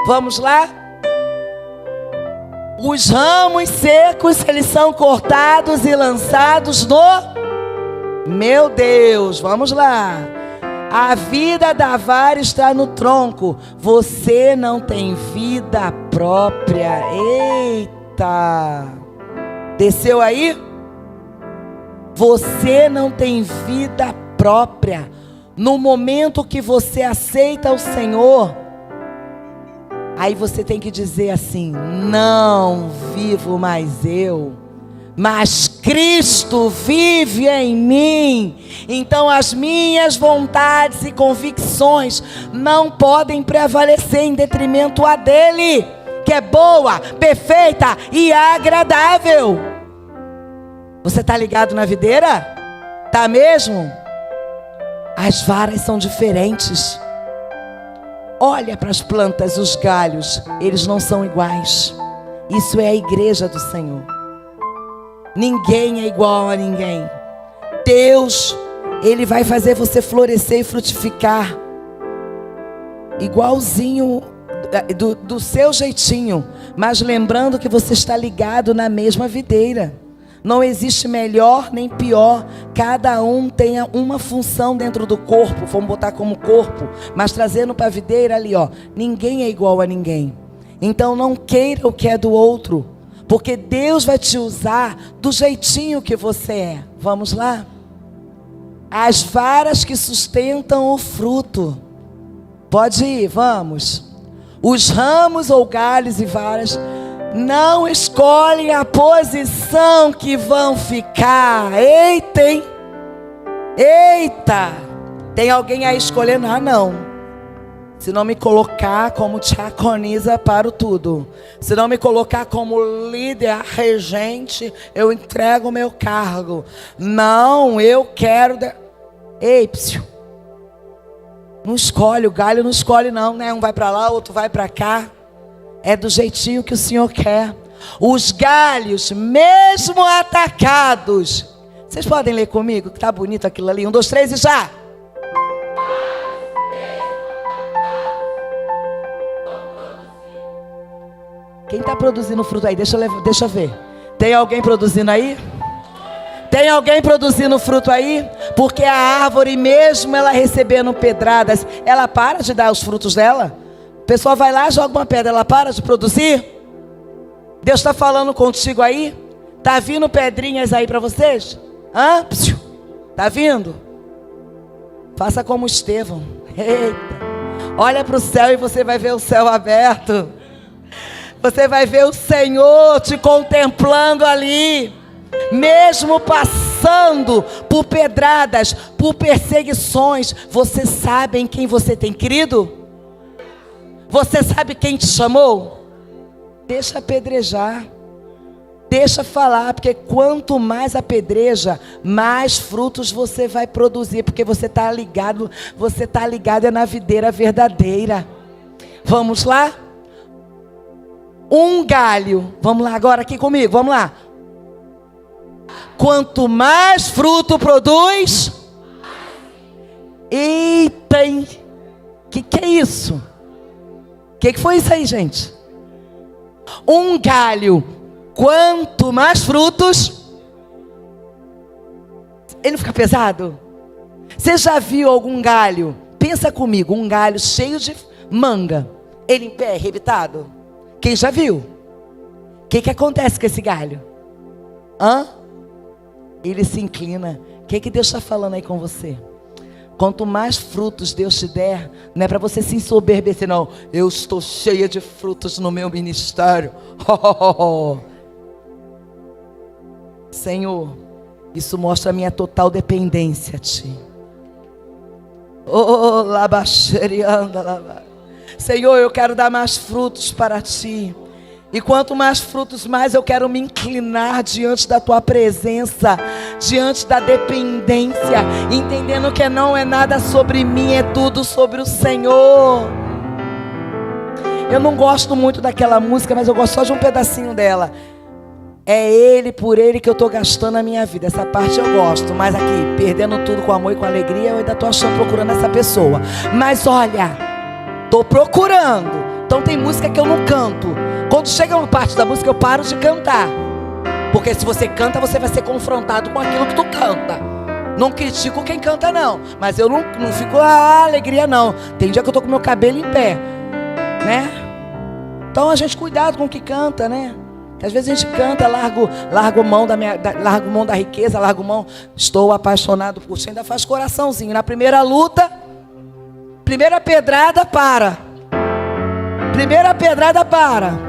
Vamos lá? Os ramos secos, eles são cortados e lançados no... Meu Deus, vamos lá. A vida da vara está no tronco. Você não tem vida própria. Eita. Desceu aí? Você não tem vida própria. No momento que você aceita o Senhor, aí você tem que dizer assim: não vivo mais eu, mas Cristo vive em mim. Então as minhas vontades e convicções não podem prevalecer em detrimento a dele, que é boa, perfeita e agradável. Você está ligado na videira? Tá mesmo? As varas são diferentes. Olha para as plantas, os galhos, eles não são iguais. Isso é a igreja do Senhor. Ninguém é igual a ninguém. Deus, Ele vai fazer você florescer e frutificar igualzinho, do seu jeitinho, mas lembrando que você está ligado na mesma videira. Não existe melhor nem pior. Cada um tem uma função dentro do corpo. Vamos botar como corpo, mas trazendo para a videira ali, ó. Ninguém é igual a ninguém. Então não queira o que é do outro, porque Deus vai te usar do jeitinho que você é. Vamos lá? As varas que sustentam o fruto. Pode ir, vamos. Os ramos ou galhos e varas não escolhem a posição que vão ficar. Eita, hein? Eita! Tem alguém aí escolhendo? Ah, não. Se não me colocar como diaconisa, paro tudo. Se não me colocar como líder, regente, eu entrego o meu cargo. Não, eu quero... Ei, psiu. Não escolhe, o galho não escolhe não, né? Um vai para lá, outro vai para cá. É do jeitinho que o Senhor quer. Os galhos, mesmo atacados. Vocês podem ler comigo, que tá bonito aquilo ali. 1, 2, 3 e já. Quem está produzindo fruto aí? Deixa eu ver. Tem alguém produzindo aí? Tem alguém produzindo fruto aí? Porque a árvore, mesmo ela recebendo pedradas, ela para de dar os frutos dela? O pessoal vai lá, joga uma pedra, ela para de produzir? Deus está falando contigo aí? Tá vindo pedrinhas aí para vocês? Hã? Tá vindo? Faça como Estevão. Eita. Olha para o céu e você vai ver o céu aberto. Você vai ver o Senhor te contemplando ali. Mesmo passando por pedradas, por perseguições, você sabe em quem você tem crido? Você sabe quem te chamou? Deixa apedrejar. Deixa falar, porque quanto mais apedreja, mais frutos você vai produzir, porque você está ligado é na videira verdadeira. Vamos lá? Um galho, vamos lá agora aqui comigo, vamos lá. Quanto mais fruto produz, eita, hein? Que é isso? Que foi isso aí, gente? Um galho, quanto mais frutos, ele não fica pesado? Você já viu algum galho? Pensa comigo, um galho cheio de manga, ele em pé, arrebitado? Quem já viu? O que acontece com esse galho? Ele se inclina. O que Deus está falando aí com você? Quanto mais frutos Deus te der, não é para você se ensoberbecer, não. Eu estou cheia de frutos no meu ministério. Senhor, isso mostra a minha total dependência a Ti. Senhor, eu quero dar mais frutos para Ti. E quanto mais frutos, mais eu quero me inclinar diante da Tua presença, diante da dependência, entendendo que não é nada sobre mim, é tudo sobre o Senhor. Eu não gosto muito daquela música, mas eu gosto só de um pedacinho dela. É Ele, por Ele que eu estou gastando a minha vida. Essa parte eu gosto, mas aqui, perdendo tudo com amor e com alegria, eu ainda estou achando, procurando essa pessoa. Mas olha, estou procurando. Então tem música que eu não canto. Quando chega uma parte da música eu paro de cantar. Porque se você canta, você vai ser confrontado com aquilo que tu canta. Não critico quem canta não, mas eu não fico alegria não. Tem dia que eu tô com meu cabelo em pé, né? Então a gente cuidado com o que canta, né? Que às vezes a gente canta, largo mão da riqueza, largo mão, estou apaixonado por você, ainda faz coraçãozinho. Na primeira luta, primeira pedrada, para. Primeira pedrada, para.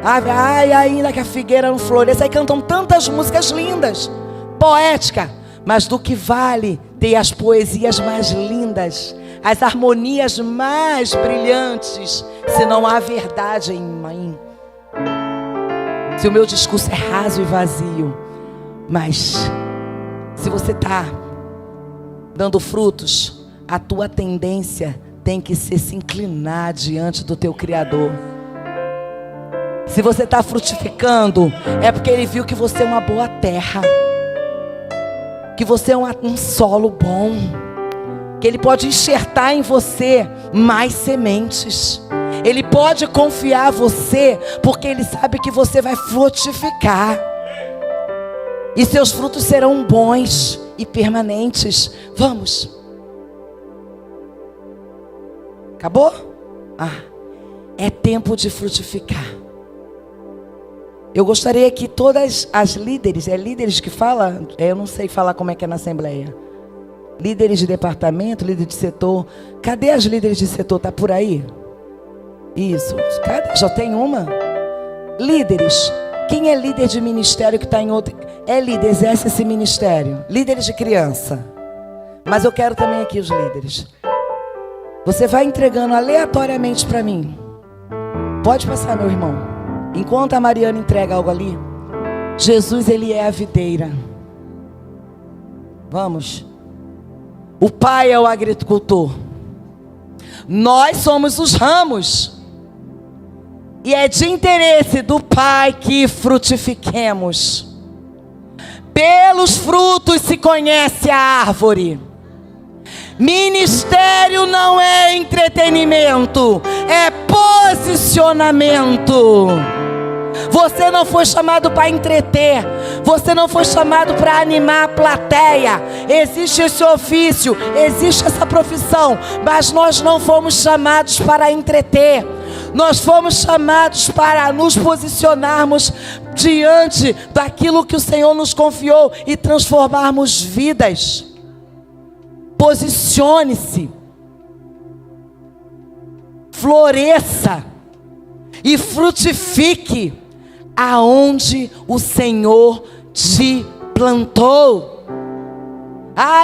Ai, ainda que a figueira não floresça. Aí cantam tantas músicas lindas, poéticas, mas do que vale ter as poesias mais lindas, as harmonias mais brilhantes, se não há verdade em mim, se o meu discurso é raso e vazio. Mas se você está dando frutos, a tua tendência tem que ser se inclinar diante do teu Criador. Se você está frutificando, é porque Ele viu que você é uma boa terra, que você é um solo bom, que Ele pode enxertar em você mais sementes. Ele pode confiar você, porque Ele sabe que você vai frutificar. E seus frutos serão bons e permanentes. Vamos. Acabou? É tempo de frutificar. Eu gostaria que todas as líderes, líderes que falam, eu não sei falar como é que é na Assembleia. Líderes de departamento, líder de setor. Cadê as líderes de setor? Tá por aí? Isso. Cadê? Já tem uma? Líderes. Quem é líder de ministério que está em outro? É líder, exerce esse ministério. Líderes de criança. Mas eu quero também aqui os líderes. Você vai entregando aleatoriamente para mim. Pode passar, meu irmão. Enquanto a Mariana entrega algo ali, Jesus, Ele é a videira. Vamos. O Pai é o agricultor. Nós somos os ramos. E é de interesse do Pai que frutifiquemos. Pelos frutos se conhece a árvore. Ministério não é entretenimento, é posicionamento. Você não foi chamado para entreter, você não foi chamado para animar a plateia. Existe esse ofício, existe essa profissão, mas nós não fomos chamados para entreter. Nós fomos chamados para nos posicionarmos diante daquilo que o Senhor nos confiou e transformarmos vidas. Posicione-se, floresça e frutifique aonde o Senhor te plantou.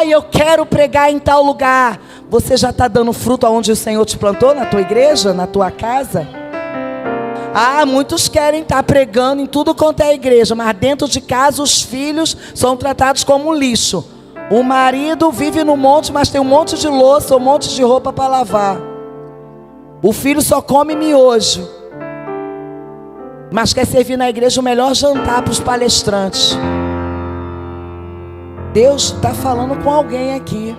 Eu quero pregar em tal lugar. Você já está dando fruto aonde o Senhor te plantou? Na tua igreja, na tua casa? Muitos querem estar pregando em tudo quanto é igreja, mas dentro de casa os filhos são tratados como lixo. O marido vive no monte, mas tem um monte de louça, um monte de roupa para lavar. O filho só come miojo, mas quer servir na igreja o melhor jantar para os palestrantes. Deus está falando com alguém aqui.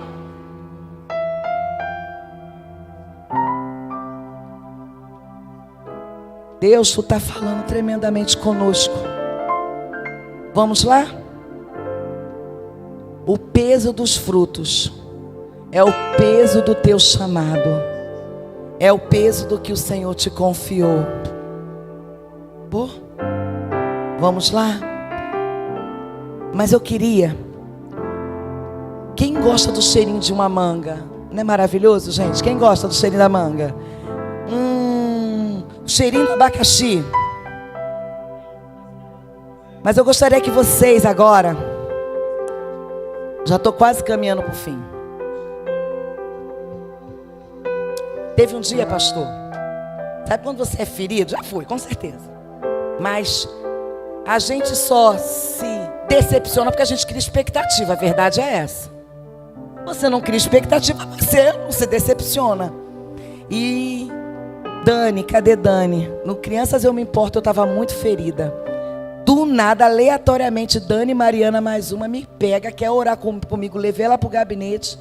Deus está falando tremendamente conosco. Vamos lá? O peso dos frutos é o peso do teu chamado, é o peso do que o Senhor te confiou. Vamos lá? Mas eu queria, quem gosta do cheirinho de uma manga? Não é maravilhoso, gente? Quem gosta do cheirinho da manga? O cheirinho do abacaxi. Mas eu gostaria que vocês agora, já estou quase caminhando para o fim. Teve um dia, pastor, sabe quando você é ferido? Já foi, com certeza. Mas a gente só se decepciona porque a gente cria expectativa. A verdade é essa. Você não cria expectativa, você não se decepciona. E Dani, cadê Dani? No Crianças Eu Me Importo, eu estava muito ferida. Do nada, aleatoriamente, Dani, Mariana, mais uma, me pega, quer orar comigo. Levei ela para o gabinete.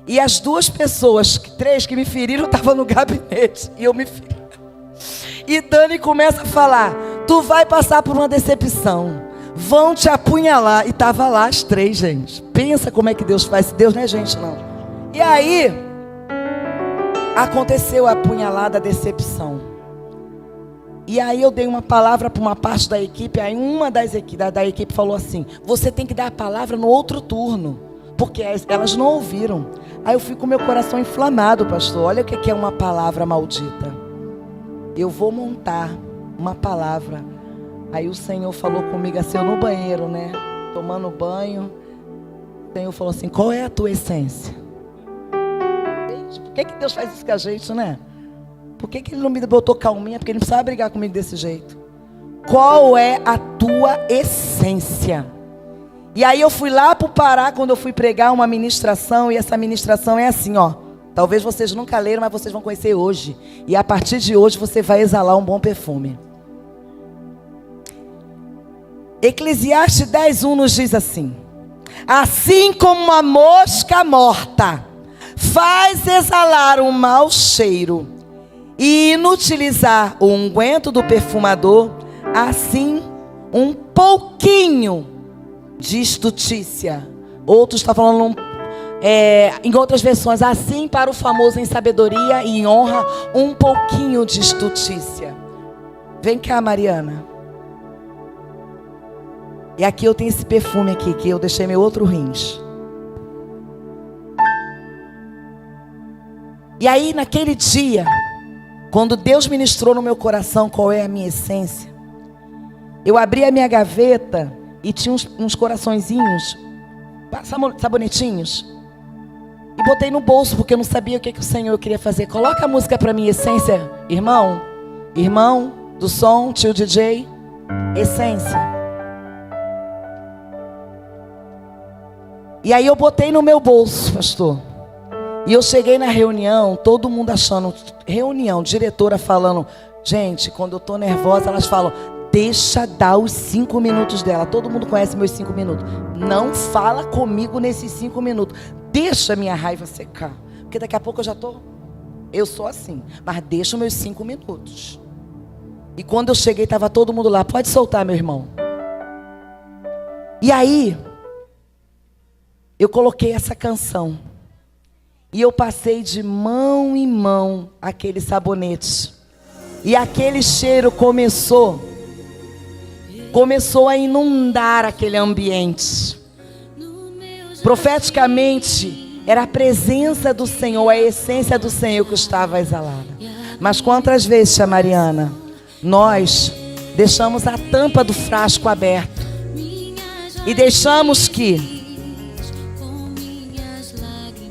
E as duas pessoas, 3 que me feriram, estavam no gabinete. E eu me feri. E Dani começa a falar: tu vai passar por uma decepção, vão te apunhalar. E estava lá as 3, gente. Pensa como é que Deus faz. Deus não é gente, não. E aí, aconteceu a apunhalada, a decepção. E aí eu dei uma palavra para uma parte da equipe. Aí uma da equipe falou assim: você tem que dar a palavra no outro turno, porque elas não ouviram. Aí eu fui com meu coração inflamado, pastor. Olha o que é uma palavra maldita. Eu vou montar uma palavra. Aí o Senhor falou comigo assim, eu no banheiro, né? Tomando banho. O Senhor falou assim: qual é a tua essência? Por que Deus faz isso com a gente, né? Por que Ele não me botou calminha? Porque Ele não precisava brigar comigo desse jeito. Qual é a tua essência? E aí eu fui lá para o Pará, quando eu fui pregar uma ministração. E essa ministração é assim, ó. Talvez vocês nunca leram, mas vocês vão conhecer hoje. E a partir de hoje você vai exalar um bom perfume. Eclesiastes 10:1 nos diz assim: assim como uma mosca morta faz exalar um mau cheiro e inutilizar o unguento do perfumador, assim um pouquinho de estutícia. Outros estão falando em outras versões, assim para o famoso em sabedoria e em honra, um pouquinho de estutícia. Vem cá, Mariana. E aqui eu tenho esse perfume aqui, que eu deixei meu outro rins. E aí naquele dia, quando Deus ministrou no meu coração qual é a minha essência, eu abri a minha gaveta e tinha uns coraçõezinhos, sabonetinhos, e botei no bolso, porque eu não sabia o que o Senhor queria fazer. Coloca a música para mim, essência, irmão do som, tio DJ, essência. E aí eu botei no meu bolso, pastor. E eu cheguei na reunião, todo mundo achando, diretora falando, gente, quando eu tô nervosa, elas falam, deixa dar os 5 minutos dela. Todo mundo conhece meus 5 minutos. Não fala comigo nesses 5 minutos. Deixa a minha raiva secar. Porque daqui a pouco eu sou assim. Mas deixa os meus 5 minutos. E quando eu cheguei, estava todo mundo lá. Pode soltar, meu irmão. E aí, eu coloquei essa canção. E eu passei de mão em mão aquele sabonete. E aquele cheiro começou a inundar aquele ambiente. Profeticamente, era a presença do Senhor, a essência do Senhor que estava exalada. Mas quantas vezes, tia Mariana, nós deixamos a tampa do frasco aberto e deixamos que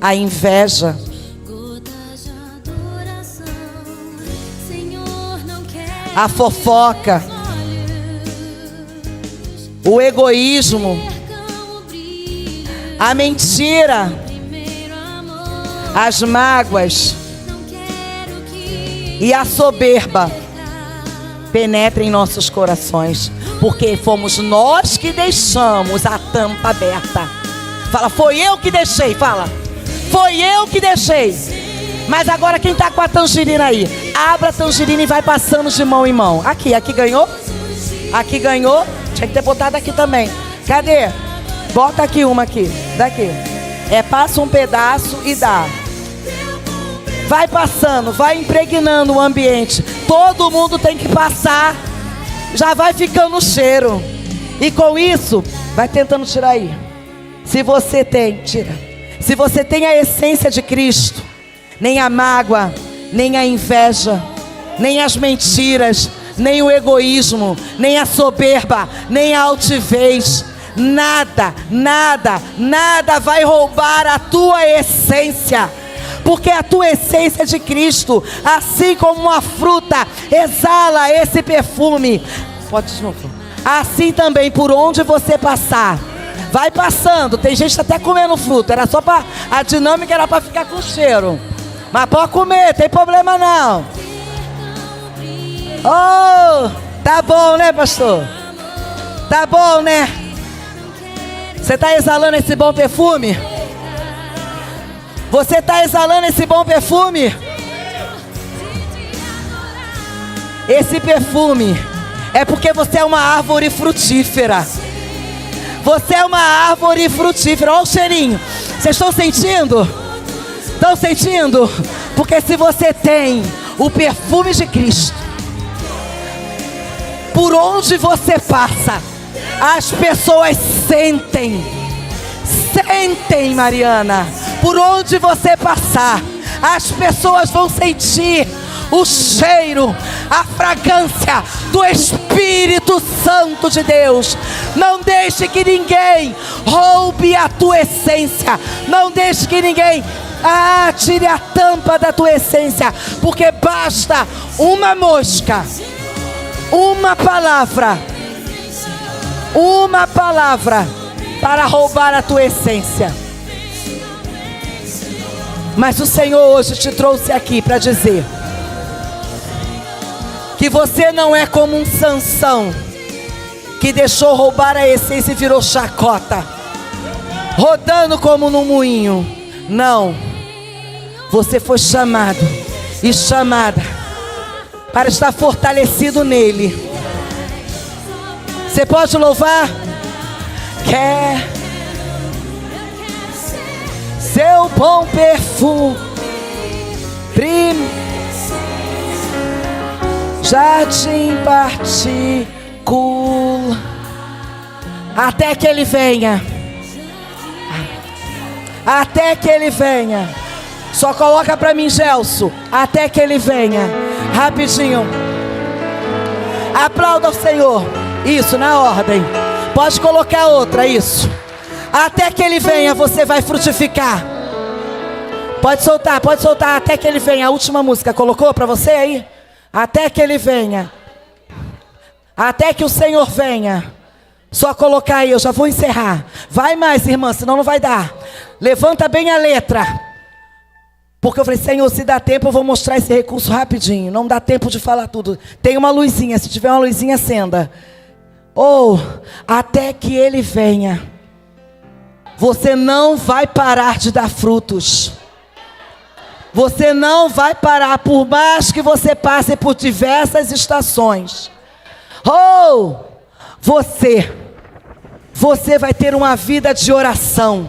a inveja, a fofoca, o egoísmo, a mentira, as mágoas e a soberba penetrem em nossos corações, porque fomos nós que deixamos a tampa aberta. Fala, foi eu que deixei, fala. Foi eu que deixei. Mas agora quem está com a tangerina aí? Abra a tangerina e vai passando de mão em mão. Aqui ganhou? Aqui ganhou? Tinha que ter botado aqui também. Cadê? Bota aqui uma aqui. Daqui. Passa um pedaço e dá. Vai passando, vai impregnando o ambiente. Todo mundo tem que passar. Já vai ficando o cheiro. E com isso, vai tentando tirar aí. Se você tem, tira. Se você tem a essência de Cristo, nem a mágoa, nem a inveja, nem as mentiras, nem o egoísmo, nem a soberba, nem a altivez, nada vai roubar a tua essência. Porque a tua essência é de Cristo, assim como uma fruta exala esse perfume. Pode de novo. Assim também, por onde você passar, vai passando. Tem gente até comendo fruta. Era só para a dinâmica, era para ficar com cheiro. Mas pode comer, tem problema não. Oh, tá bom, né, pastor? Tá bom, né? Você está exalando esse bom perfume? Você está exalando esse bom perfume? Esse perfume é porque você é uma árvore frutífera. Você é uma árvore frutífera. Olha o cheirinho. Vocês estão sentindo? Estão sentindo? Porque se você tem o perfume de Cristo, por onde você passa, as pessoas sentem. Sentem, Mariana. Por onde você passar, as pessoas vão sentir o cheiro, a fragrância do Espírito Santo de Deus. Não deixe que ninguém roube a tua essência. Não deixe que ninguém tire a tampa da tua essência. Porque basta uma mosca, uma palavra para roubar a tua essência. Mas o Senhor hoje te trouxe aqui para dizer que você não é como um Sansão que deixou roubar a essência e virou chacota, rodando como num moinho. Não, você foi chamado e chamada para estar fortalecido nele. Você pode louvar? Quer seu bom perfume, jardim partícula, até que ele venha. Até que ele venha. Só coloca para mim, Gelson. Até que ele venha. Rapidinho. Aplauda o Senhor. Isso, na ordem. Pode colocar outra, isso. Até que ele venha, você vai frutificar. Pode soltar, até que ele venha. A última música, colocou para você aí? Até que ele venha. Até que o Senhor venha. Só colocar aí, eu já vou encerrar. Vai mais, irmã, senão não vai dar. Levanta bem a letra. Porque eu falei, Senhor, se dá tempo eu vou mostrar esse recurso rapidinho. Não dá tempo de falar tudo. Tem uma luzinha, se tiver uma luzinha, acenda. Até que ele venha. Você não vai parar de dar frutos. Você não vai parar, por mais que você passe por diversas estações. Você vai ter uma vida de oração.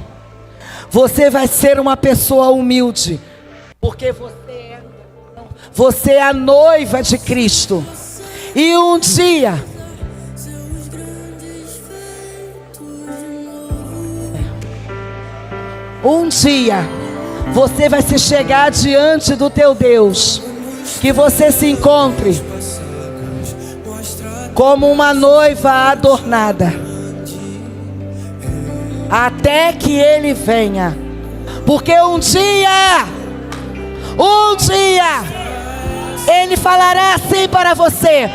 Você vai ser uma pessoa humilde. Porque você é a noiva de Cristo. E um dia você vai se chegar diante do teu Deus. Que você se encontre como uma noiva adornada. Até que ele venha. Porque um dia ele falará assim para você: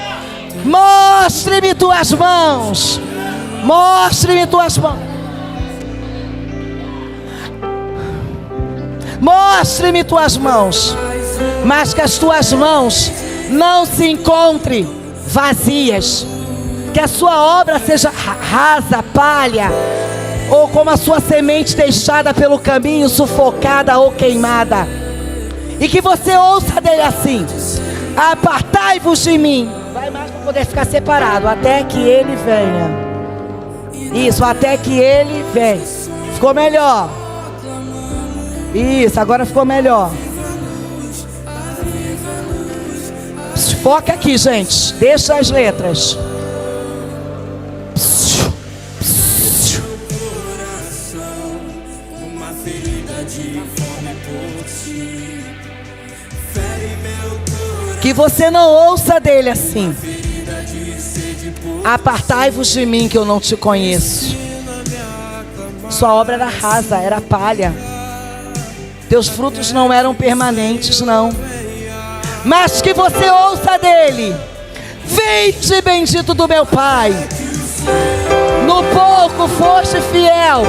mostre-me tuas mãos. Mostre-me tuas mãos. Mostre-me tuas mãos. Mas que as tuas mãos não se encontrem vazias. Que a sua obra seja rasa, palha, ou como a sua semente deixada pelo caminho, sufocada ou queimada. E que você ouça dele assim: apartai-vos de mim. Vai mais para poder ficar separado. Até que ele venha. Isso, até que ele venha. Ficou melhor. Isso, agora ficou melhor. Foca aqui, gente. Deixa as letras. Que você não ouça dele assim: apartai-vos de mim, que eu não te conheço. Sua obra era rasa, era palha. Teus frutos não eram permanentes, não. Mas que você ouça dele: vinde, bendito do meu Pai. No pouco foste fiel,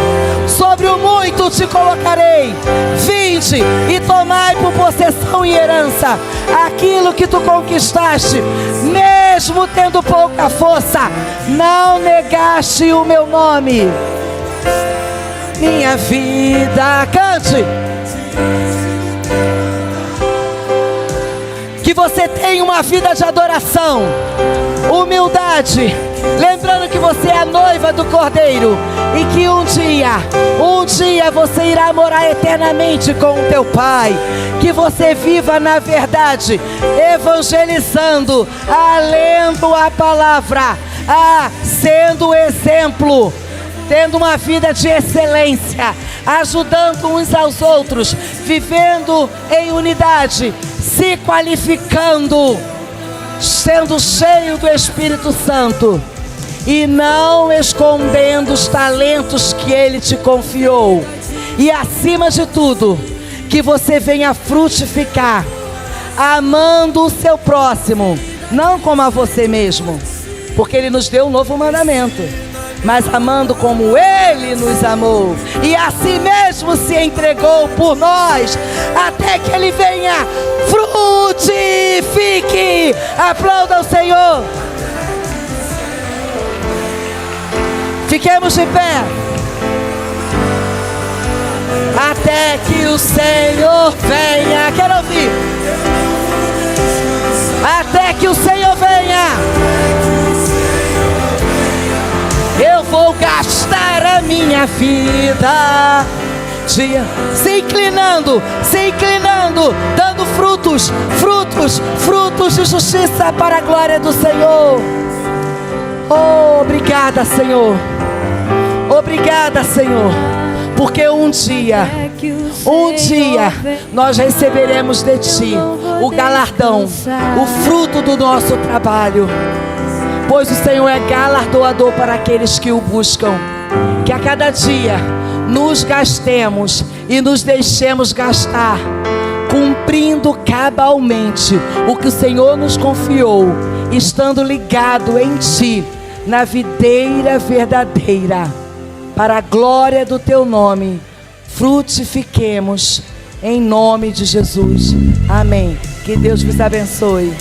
sobre o muito te colocarei. Vinde e tomai por possessão e herança aquilo que tu conquistaste, mesmo tendo pouca força. Não negaste o meu nome. Minha vida, cante. Que você tenha uma vida de adoração, humildade, lembrando que você é a noiva do Cordeiro e que um dia você irá morar eternamente com o teu Pai. Que você viva na verdade, evangelizando, lendo a palavra, sendo exemplo, tendo uma vida de excelência, ajudando uns aos outros, vivendo em unidade, se qualificando, sendo cheio do Espírito Santo e não escondendo os talentos que Ele te confiou. E acima de tudo, que você venha frutificar, amando o seu próximo, não como a você mesmo, porque Ele nos deu um novo mandamento, mas amando como Ele nos amou, e assim mesmo se entregou por nós, até que Ele venha. Frutifique. Aplauda o Senhor. Fiquemos de pé. Até que o Senhor venha. Quero ouvir. Até que o Senhor venha. Eu vou gastar a minha vida se inclinando, dando frutos de justiça para a glória do Senhor. Oh, obrigada, Senhor. Obrigada, Senhor. Porque um dia nós receberemos de Ti o galardão, o fruto do nosso trabalho. Pois o Senhor é galardoador para aqueles que o buscam. Que a cada dia nos gastemos e nos deixemos gastar, cumprindo cabalmente o que o Senhor nos confiou, estando ligado em Ti, na videira verdadeira, para a glória do Teu nome. Frutifiquemos em nome de Jesus. Amém. Que Deus vos abençoe.